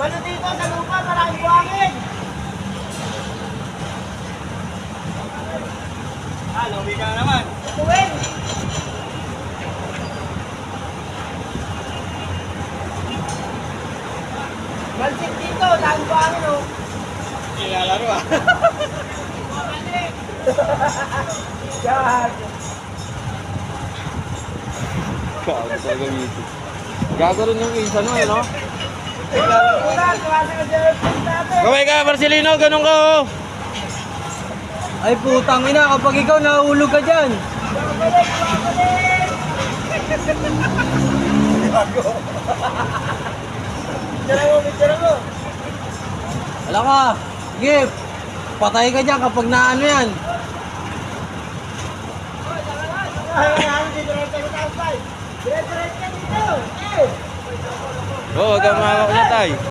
Balo dito sa lupa, maraming buhangin. Luwi ka na naman. Tuwin. Balsik dito, maraming buhangin oh. Ilalaro ah. Yan. Kala sa gamitin. Gagawin yung isa no, no? Una, kumasa ka dyan natin. Gawin ka, Marcelino, ganun ka oh. Ay putang ina, kapag ikaw nahulog ka dyan. Bumalik, bumalik. Picture mo. Wala ka. Sige, patay ka dyan kapag naano yan. Ay, diretso ka tayo. Diretso ka dito. Eh. Oo, huwag kang mahawak niya, tay.